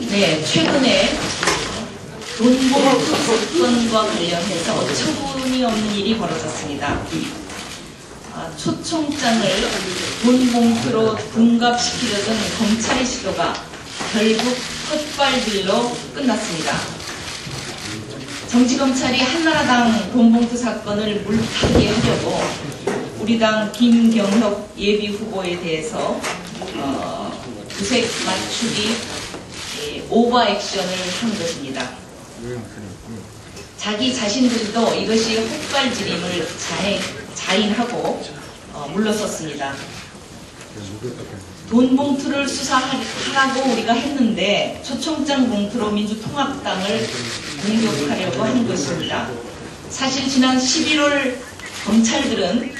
네, 최근에 돈봉투 사건과 관련해서 어처구니 없는 일이 벌어졌습니다. 초청장을 돈봉투로 둔갑시키려던 검찰의 시도가 결국 헛발질로 끝났습니다. 정치검찰이 한나라당 돈봉투 사건을 물타기 하려고 우리 당 김경혁 예비후보에 대해서 구색 맞추기 오버 액션을 한 것입니다. 자기 자신들도 이것이 헛발질임을 자인하고 물러섰습니다. 돈봉투를 수사하라고 우리가 했는데 초청장 봉투로 민주통합당을 공격하려고 한 것입니다. 사실 지난 11월 검찰들은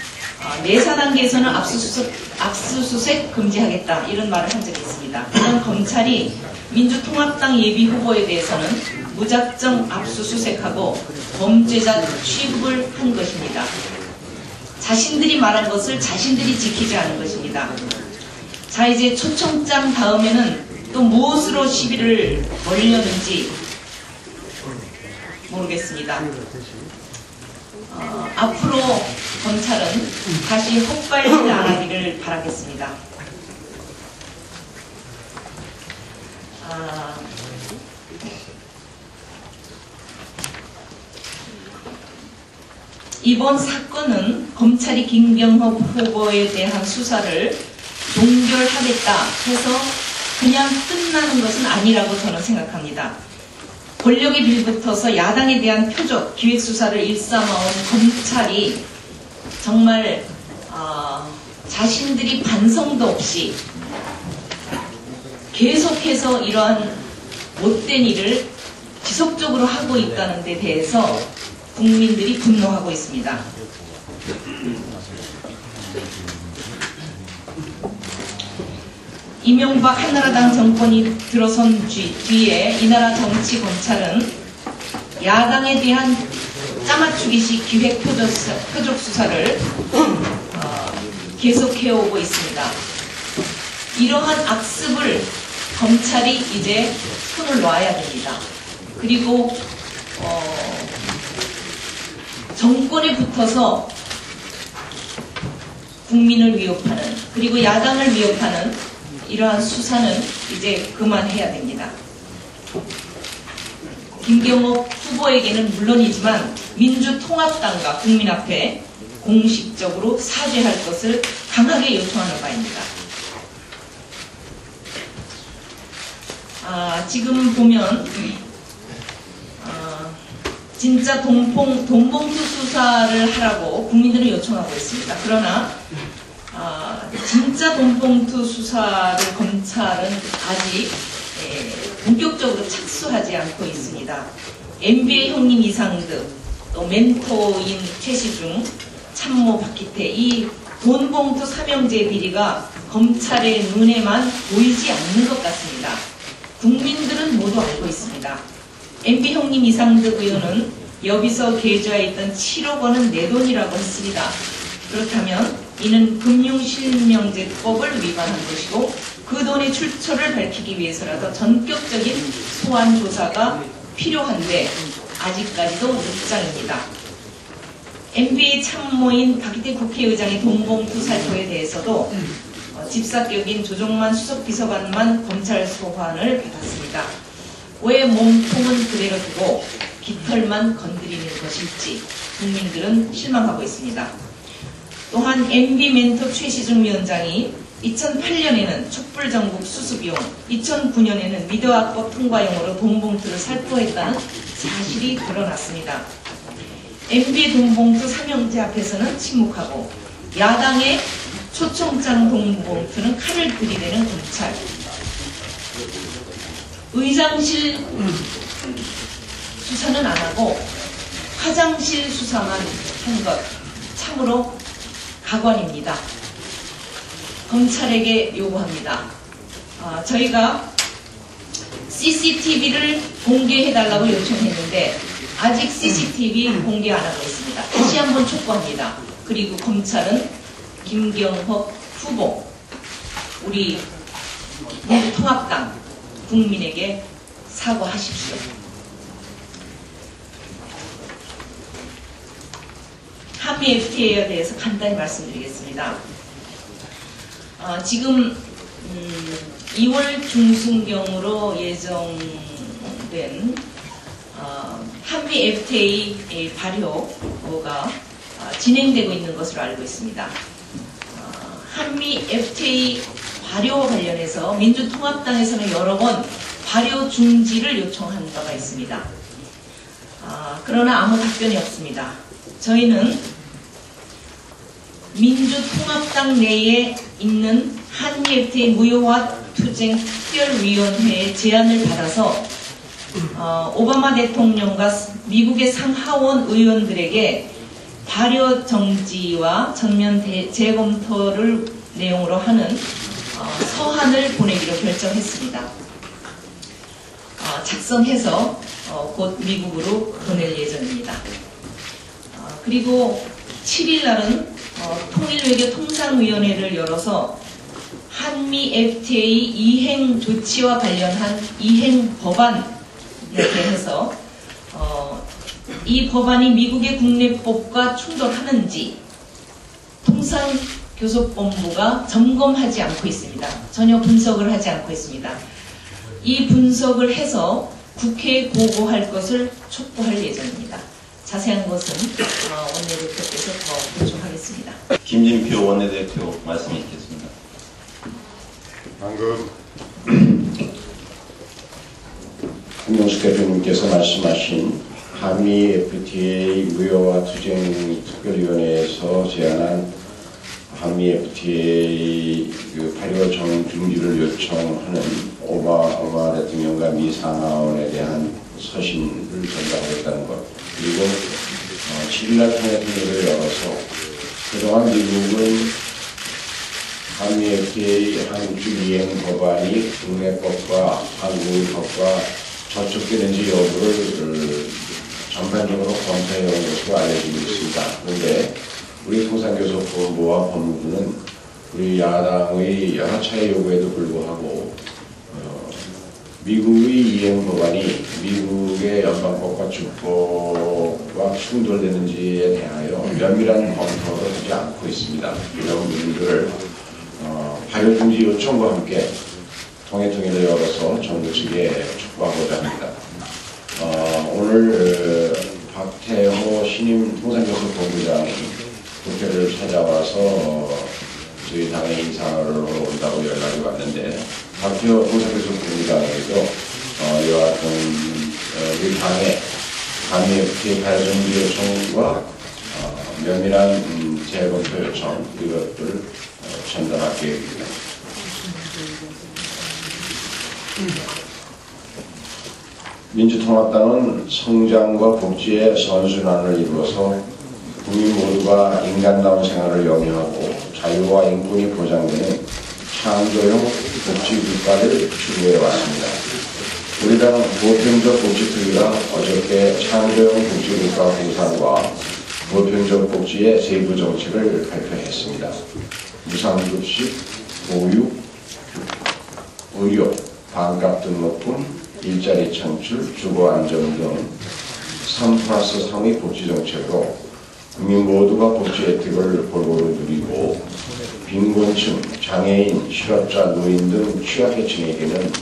내사 단계에서는 압수수색 금지하겠다 이런 말을 한 적이 있습니다. 그런 검찰이 민주통합당 예비후보에 대해서는 무작정 압수수색하고 범죄자 취급을 한 것입니다. 자신들이 말한 것을 자신들이 지키지 않은 것입니다. 자, 이제 초청장 다음에는 또 무엇으로 시비를 걸려는지 모르겠습니다. 앞으로 검찰은 다시 헛발질 안 하기를 바라겠습니다. 이번 사건은 검찰이 김경혁 후보에 대한 수사를 종결하겠다 해서 그냥 끝나는 것은 아니라고 저는 생각합니다. 권력에 빌붙어서 야당에 대한 표적, 기획수사를 일삼아온 검찰이 정말 자신들이 반성도 없이 계속해서 이러한 못된 일을 지속적으로 하고 있다는 데 대해서 국민들이 분노하고 있습니다. 이명박 한나라당 정권이 들어선 뒤에 이 나라 정치 검찰은 야당에 대한 짜맞추기식 기획 표적 수사를 계속해오고 있습니다. 이러한 악습을 검찰이 이제 손을 놔야 됩니다. 그리고 정권에 붙어서 국민을 위협하는 그리고 야당을 위협하는 이러한 수사는 이제 그만해야 됩니다. 김경호 후보에게는 물론이지만 민주통합당과 국민 앞에 공식적으로 사죄할 것을 강하게 요청하는 바입니다. 지금 보면 진짜 돈봉투 수사를 하라고 국민들은 요청하고 있습니다. 그러나 진짜 돈봉투 수사를 검찰은 아직 본격적으로 착수하지 않고 있습니다. MB의 형님 이상득, 또 멘토인 최시중, 참모 박희태, 이 돈봉투 삼형제 비리가 검찰의 눈에만 보이지 않는 것 같습니다. 국민들은 모두 알고 있습니다. MB 형님 이상득 의원은 여기서 계좌에 있던 7억 원은 내 돈이라고 했습니다. 그렇다면 이는 금융실명제법을 위반한 것이고 그 돈의 출처를 밝히기 위해서라도 전격적인 소환 조사가 필요한데 아직까지도 늦장입니다. MB의 참모인 박희태 국회의장의 돈봉투 살포에 대해서도 집사격인 조정만 수석비서관만 검찰 소환을 받았습니다. 왜 몸통은 그대로 두고 깃털만 건드리는 것일지 국민들은 실망하고 있습니다. 또한 MB 멘토 최시중 위원장이 2008년에는 촛불전국 수습용, 2009년에는 미드와법 통과용으로 돈봉투를 살포했다는 사실이 드러났습니다. MB 돈봉투 삼형제 앞에서는 침묵하고 야당의 초청장 돈봉투는 칼을 들이대는 검찰. 의장실 수사는 안 하고 화장실 수사만 한 것 참으로 가관입니다. 검찰에게 요구합니다. 저희가 CCTV를 공개해달라고 요청했는데 아직 CCTV 공개 안 하고 있습니다. 다시 한번 촉구합니다. 그리고 검찰은 김경혁 후보, 우리 통합당 국민에게 사과하십시오. 한미 FTA에 대해서 간단히 말씀드리겠습니다. 지금 2월 중순경으로 예정된 한미 FTA 발효가 진행되고 있는 것으로 알고 있습니다. 한미 FTA 발효 관련해서 민주통합당에서는 여러 번 발효 중지를 요청한 바가 있습니다. 그러나 아무 답변이 없습니다. 저희는 민주통합당 내에 있는 한미 FTA 무효화 투쟁 특별위원회의 제안을 받아서 오바마 대통령과 미국의 상하원 의원들에게 발효 정지와 전면 재검토를 내용으로 하는 서한을 보내기로 결정했습니다. 작성해서 곧 미국으로 보낼 예정입니다. 그리고 7일 날은 통일외교 통상위원회를 열어서 한미 FTA 이행 조치와 관련한 이행 법안 이렇게 해서 이 법안이 미국의 국내법과 충돌하는지 통상교섭본부가 점검하지 않고 있습니다. 전혀 분석을 하지 않고 있습니다. 이 분석을 해서 국회에 보고할 것을 촉구할 예정입니다. 자세한 것은 원내대표께서 더 보충하겠습니다. 김진표 원내대표 말씀이 있겠습니다. 방금 한명숙 대표님께서 말씀하신 한미 FTA 무효화 투쟁 특별위원회에서 제안한 한미 FTA 발효 중지를 요청하는 오바마 대통령과 미 상하원에 대한 서신을 전달하겠다는 것, 그리고 7일날 통일회를 열어서 그동안 미국은 한미 FTA 한국주 이행 법안이 국내법과 한국의 법과 저촉되는지 여부를 전반적으로 검토해온 것으로 알려지고 있습니다. 그런데 우리 통상교섭본부와 법무부는 우리 야당의 여러 차례 요구에도 불구하고 미국의 이행 법안이 미국의 연방법과 주법과 충돌되는지에 대하여 면밀한 검토를 하지 않고 있습니다. 이런 부분들을 발효 중지 요청과 함께 통일을 열어서 정부 측에 촉구하고자 합니다. 오늘 박태호 신임 통상교섭본부장이 국회를 찾아와서 저희 당의 인사를 온다고 연락이 왔는데, 박태호 통상교섭본부장에게도 이와 같은 우리 당의 한미 FTA 발효 중지 요청과 면밀한 재검토 요청, 이것들을 전달할 계획입니다. 민주통합당은 성장과 복지의 선순환을 이루어서 국민 모두가 인간다운 생활을 영위하고 자유와 인권이 보장되는 창조형 복지국가를 추구해왔습니다. 우리 당은 보편적 복지특위가 어저께 창조형 복지국가 구상과 보편적 복지의 세부 정책을 발표했습니다. 무상급식, 보육, 의료, 반값 등록금, 일자리 창출, 주거 안정 등 3+3의 복지정책으로 국민 모두가 복지 혜택을 골고루 누리고 빈곤층, 장애인, 실업자, 노인 등 취약계층에게는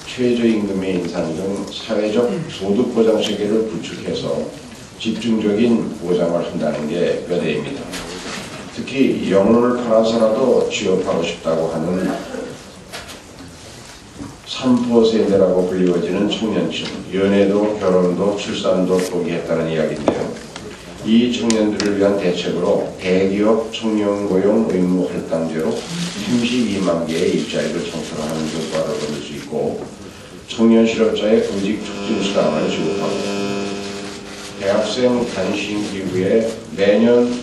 최저임금의 인상 등 사회적 소득보장체계를 구축해서 집중적인 보장을 한다는 게 뼈대입니다. 특히 영혼을 팔아서라도 취업하고 싶다고 하는 3포 세대라고 불리워지는 청년층, 연애도 결혼도 출산도 포기했다는 이야기인데요. 이 청년들을 위한 대책으로 대기업 청년고용 의무 할당제로 32만 개의 입자리를 창출하는 효과를 얻을 수 있고, 청년 실업자의 구직 촉진 수당을 지급하고, 대학생 단신 기부에 매년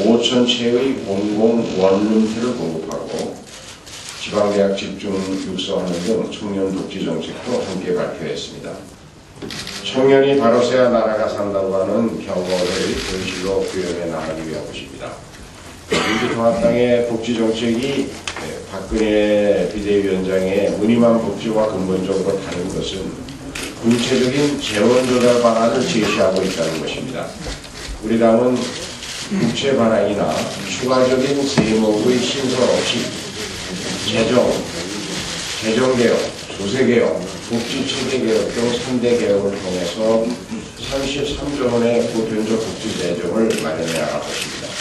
5천 채의 공공 원룸들을 공급하고, 지방대학 집중 육성하는 등 청년 복지 정책도 함께 발표했습니다. 청년이 바로 서야 나라가 산다고 하는 경어를 현실로 구현해 나가기 위한 것입니다. 민주통합당의 복지 정책이 박근혜 비대위원장의 무늬만 복지와 근본적으로 다른 것은 구체적인 재원 조달 방안을 제시하고 있다는 것입니다. 우리 당은 국채 반환이나 추가적인 세목의 신설 없이 재정개혁, 조세개혁, 복지체계개혁 등 3대 개혁을 통해서 33조 원의 보편적 복지 재정을 마련해 나갈 것입니다.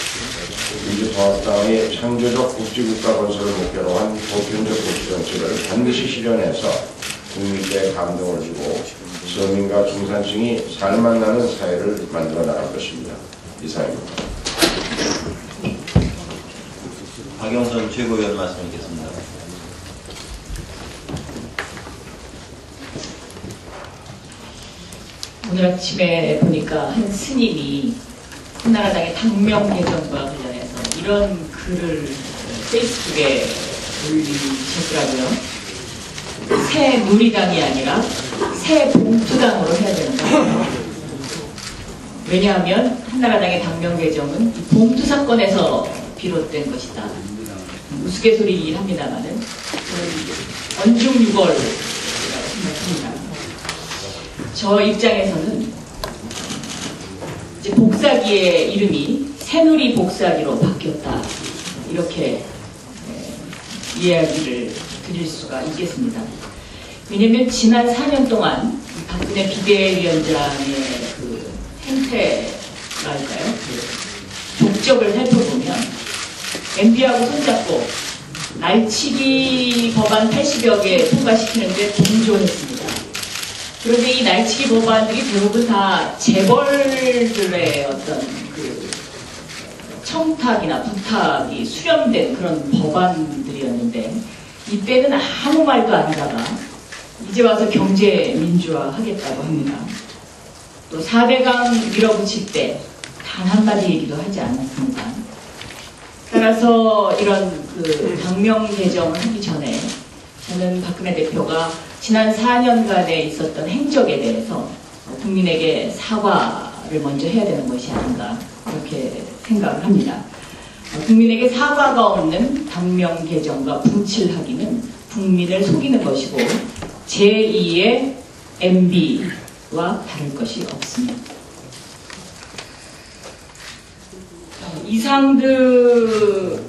민주통합당의 창조적 복지국가 건설을 목표로 한 보편적 복지 정책을 반드시 실현해서 국민께 감동을 주고 서민과 중산층이 살만 나는 사회를 만들어 나갈 것입니다. 이상입니다. 박영선 최고위원 말씀드리겠습니다. 오늘 아침에 보니까 한 스님이 한나라당의 당명 개정과 관련해서 이런 글을 페이스북에 올리셨더라고요. 새 누리당이 아니라 새 봉투당으로 해야 되는 거예요. 왜냐하면 한나라당의 당명 개정은 이 봉투 사건에서 비롯된 것이다. 우스갯소리이긴 합니다만은 언중유골이라고 생각합니다. 저 입장에서는 이제 복사기의 이름이 새누리 복사기로 바뀌었다. 이렇게 이야기를 드릴 수가 있겠습니다. 왜냐면 지난 4년 동안 박근혜 비대위원장의 그 행태랄까요? 그 족적을 살펴보면 MB하고 손잡고 날치기 법안 80여 개 통과시키는데 동조했습니다. 그런데 이 날치기 법안들이 대부분 다 재벌들의 어떤 그 청탁이나 부탁이 수렴된 그런 법안들이었는데 이때는 아무 말도 안 하다가 이제 와서 경제 민주화 하겠다고 합니다. 또 4대강 밀어붙일 때 단 한마디 얘기도 하지 않았습니다. 따라서 이런 그 당명 개정을 하기 전에 저는 박근혜 대표가 지난 4년간에 있었던 행적에 대해서 국민에게 사과를 먼저 해야 되는 것이 아닌가 그렇게 생각을 합니다. 국민에게 사과가 없는 당명 개정과 분칠하기는 국민을 속이는 것이고 제2의 MB와 다를 것이 없습니다. 이상득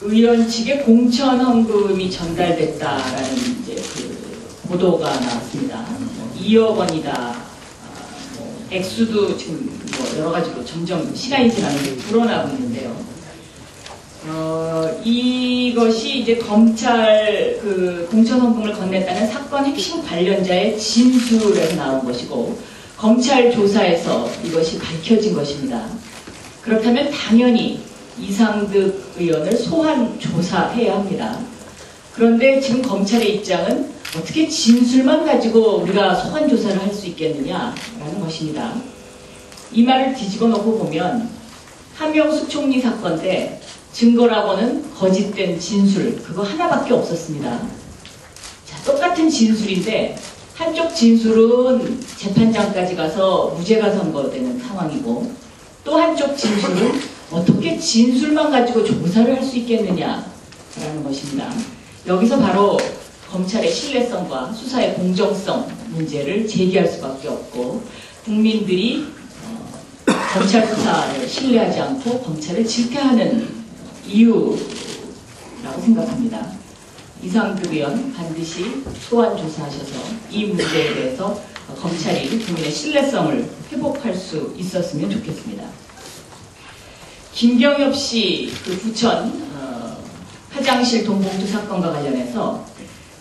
의원 측에 공천 헌금이 전달됐다라는 이제 그 보도가 나왔습니다. 2억 원이다. 액수도 지금 여러 가지로 점점 시간이 지나면서 불어나고 있는데요. 이것이 이제 검찰 그 공천 헌금을 건넸다는 사건 핵심 관련자의 진술에서 나온 것이고 검찰 조사에서 이것이 밝혀진 것입니다. 그렇다면 당연히 이상득 의원을 소환 조사해야 합니다. 그런데 지금 검찰의 입장은 어떻게 진술만 가지고 우리가 소환 조사를 할 수 있겠느냐라는 것입니다. 이 말을 뒤집어 놓고 보면 한명숙 총리 사건 때 증거라고는 거짓된 진술 그거 하나밖에 없었습니다. 자, 똑같은 진술인데 한쪽 진술은 재판장까지 가서 무죄가 선고되는 상황이고 또 한쪽 진술은 어떻게 진술만 가지고 조사를 할 수 있겠느냐라는 것입니다. 여기서 바로 검찰의 신뢰성과 수사의 공정성 문제를 제기할 수밖에 없고 국민들이 검찰 수사를 신뢰하지 않고 검찰을 질타하는 이유라고 생각합니다. 이상득 의원 반드시 소환 조사하셔서 이 문제에 대해서 검찰이 국민의 신뢰성을 회복할 수 있었으면 좋겠습니다. 김경엽 씨 그 부천 화장실 돈봉투 사건과 관련해서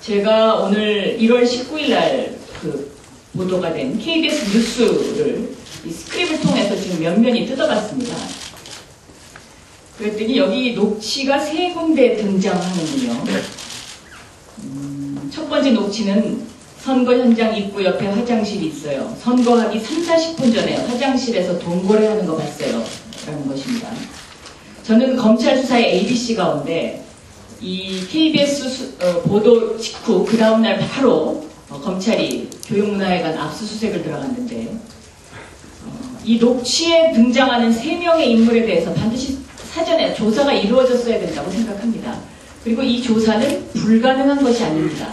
제가 오늘 1월 19일 날 그 보도가 된 KBS 뉴스를 이 스크립을 통해서 지금 면면히 뜯어봤습니다. 그랬더니 여기 녹취가 3군데 등장하는군요. 첫 번째 녹취는 선거 현장 입구 옆에 화장실이 있어요. 선거하기 30-40분 전에 화장실에서 동거래하는 거 봤어요. 라는 것입니다. 저는 검찰 수사의 ABC 가운데 이 KBS 보도 직후 그 다음날 바로 검찰이 교육문화회관 압수수색을 들어갔는데 이 녹취에 등장하는 3명의 인물에 대해서 반드시 사전에 조사가 이루어졌어야 된다고 생각합니다. 그리고 이 조사는 불가능한 것이 아닙니다.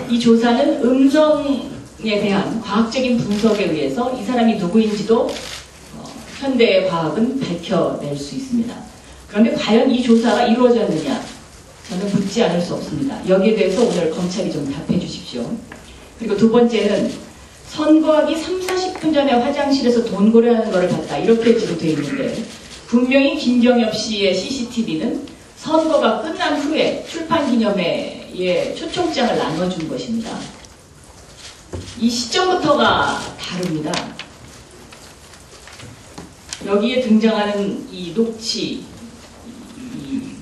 이 조사는 음성에 대한 과학적인 분석에 의해서 이 사람이 누구인지도 현대의 과학은 밝혀낼 수 있습니다. 그런데 과연 이 조사가 이루어졌느냐? 저는 묻지 않을 수 없습니다. 여기에 대해서 오늘 검찰이 좀 답해 주십시오. 그리고 두 번째는 선거하기 30-40분 전에 화장실에서 돈 고려하는 것을 봤다. 이렇게 지금 되어 있는데 분명히 김경엽 씨의 CCTV는 선거가 끝난 후에 출판 기념회에 초청장을 나눠준 것입니다. 이 시점부터가 다릅니다. 여기에 등장하는 이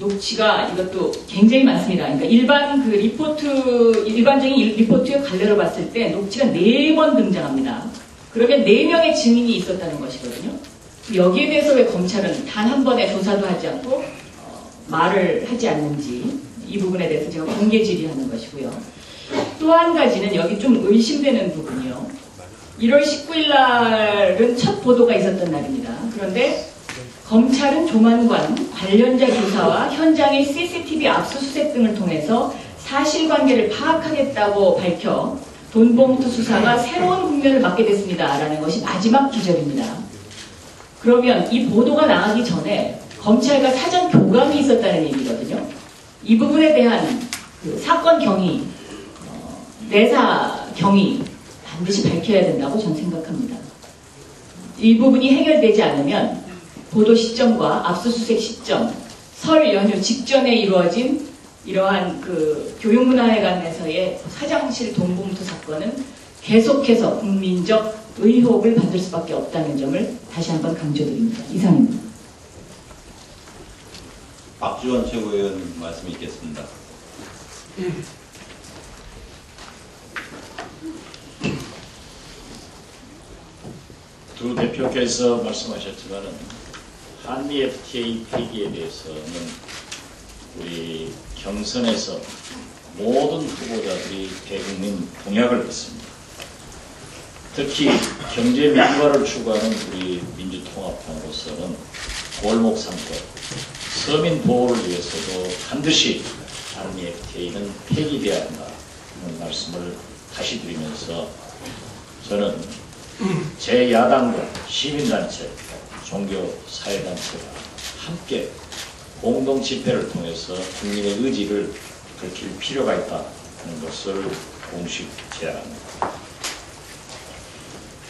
녹취가 이것도 굉장히 많습니다. 그러니까 일반적인 리포트의 갈래로 봤을 때 녹취가 4번 등장합니다. 그러면 4명의 증인이 있었다는 것이거든요. 여기에 대해서 왜 검찰은 단 한 번의 조사도 하지 않고 말을 하지 않는지 이 부분에 대해서 제가 공개 질의하는 것이고요. 또 한 가지는 여기 좀 의심되는 부분이요. 1월 19일 날은 첫 보도가 있었던 날입니다. 그런데 검찰은 조만간 관련자 조사와 현장의 CCTV 압수수색 등을 통해서 사실관계를 파악하겠다고 밝혀 돈봉투 수사가 새로운 국면을 맞게 됐습니다. 라는 것이 마지막 기절입니다. 그러면 이 보도가 나가기 전에 검찰과 사전 교감이 있었다는 얘기거든요. 이 부분에 대한 그 사건 경위, 내사 경위 반드시 밝혀야 된다고 저는 생각합니다. 이 부분이 해결되지 않으면 보도 시점과 압수수색 시점, 설 연휴 직전에 이루어진 이러한 그 교육문화회관에서의 화장실 돈봉투 사건은 계속해서 국민적 의혹을 받을 수밖에 없다는 점을 다시 한번 강조드립니다. 이상입니다. 박지원 최고위원 말씀 있겠습니다. 두 대표께서 말씀하셨지만 한미 FTA 폐기에 대해서는 우리 경선에서 모든 후보자들이 대국민 공약을 했습니다. 특히 경제 민주화를 추구하는 우리 민주통합당으로서는 골목 삼고 서민 보호를 위해서도 반드시 한미 FTA는 폐기돼야 한다는 말씀을 다시 드리면서 저는 제 야당과 시민단체, 종교사회단체가 함께 공동 집회를 통해서 국민의 의지를 밝힐 필요가 있다는 것을 공식 제안합니다.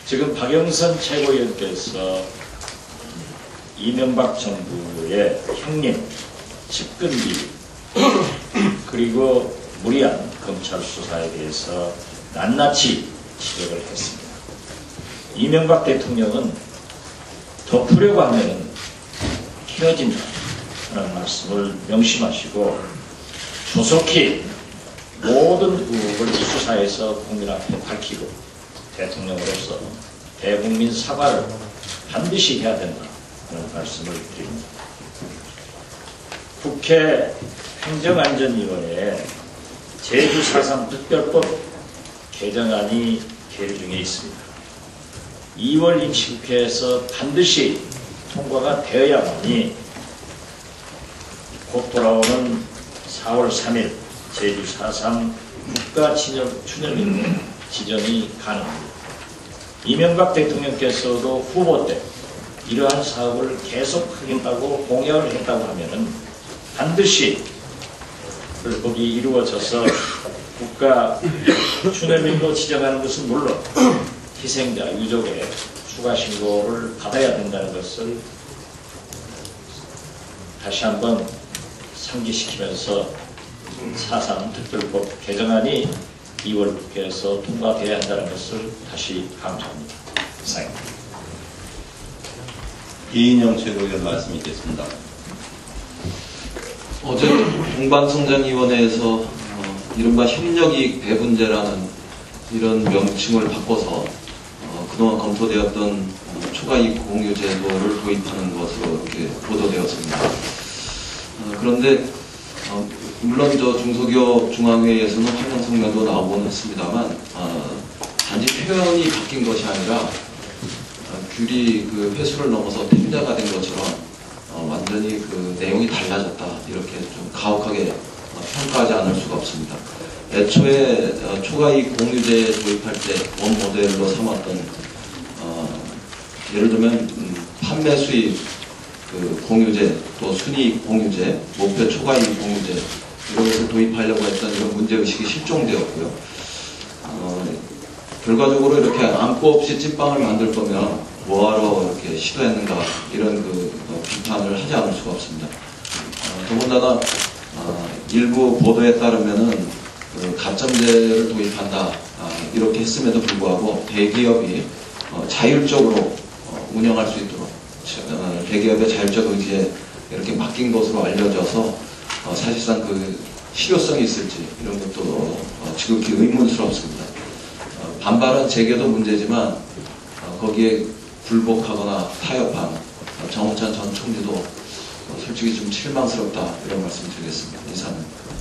지금 박영선 최고위원께서 이명박 정부의 형님, 집근비 그리고 무리한 검찰 수사에 대해서 낱낱이 지적을 했습니다. 이명박 대통령은 덮으려고 하면 켜진다 하는 말씀을 명심하시고 조속히 모든 의혹을 수사해서 국민 앞에 밝히고 대통령으로서 대국민 사과를 반드시 해야 된다 하는 말씀을 드립니다. 국회 행정안전위원회에 제주 4.3 특별법 개정안이 계류 중에 있습니다. 2월 임시국회에서 반드시 통과가 되어야만이 곧 돌아오는 4월 3일 제주 4.3 국가추념인물 지정이 가능합니다. 이명박 대통령께서도 후보 때 이러한 사업을 계속하겠다고 공약을 했다고 하면은 반드시 거기 이루어져서 국가추념인물로 지정하는 것은 물론 희생자 유족의 추가 신고를 받아야 된다는 것을 다시 한번 상기시키면서 4.3 특별법 개정안이 2월 국회에서 통과되어야 한다는 것을 다시 강조합니다. 이상입니다. 이인영 최고위원 말씀 있겠습니다. 어제 동방성장위원회에서 이른바 협력이익 배분제라는 이런 명칭을 바꿔서 그동안 검토되었던 초과이익 공유 제도를 도입하는 것으로 이렇게 보도되었습니다. 그런데 물론 중소기업 중앙회의에서는 환영 성명도 나오곤 했습니다만 단지 표현이 바뀐 것이 아니라 귤이 그 회수를 넘어서 템자가 된 것처럼 완전히 그 내용이 달라졌다 이렇게 좀 가혹하게 평가하지 않을 수가 없습니다. 애초에 초과이익 공유제 도입할 때 원 모델로 삼았던 예를 들면 판매 수익 그 공유제, 또 순이익 공유제, 목표 초과이익 공유제 이런 것을 도입하려고 했던 이런 문제의식이 실종되었고요. 결과적으로 이렇게 안고 없이 찐빵을 만들 거면 뭐하러 이렇게 시도했는가 이런 그 비판을 하지 않을 수가 없습니다. 더군다나 일부 보도에 따르면은 그 가점제를 도입한다 이렇게 했음에도 불구하고 대기업이 자율적으로 운영할 수 있도록 대기업의 자율적 의지에 이렇게 맡긴 것으로 알려져서 사실상 그 실효성이 있을지 이런 것도 지극히 의문스럽습니다. 반발은 제게도 문제지만 거기에 불복하거나 타협한 정우찬 전 총리도 솔직히 좀 실망스럽다 이런 말씀 드리겠습니다. 이상입니다.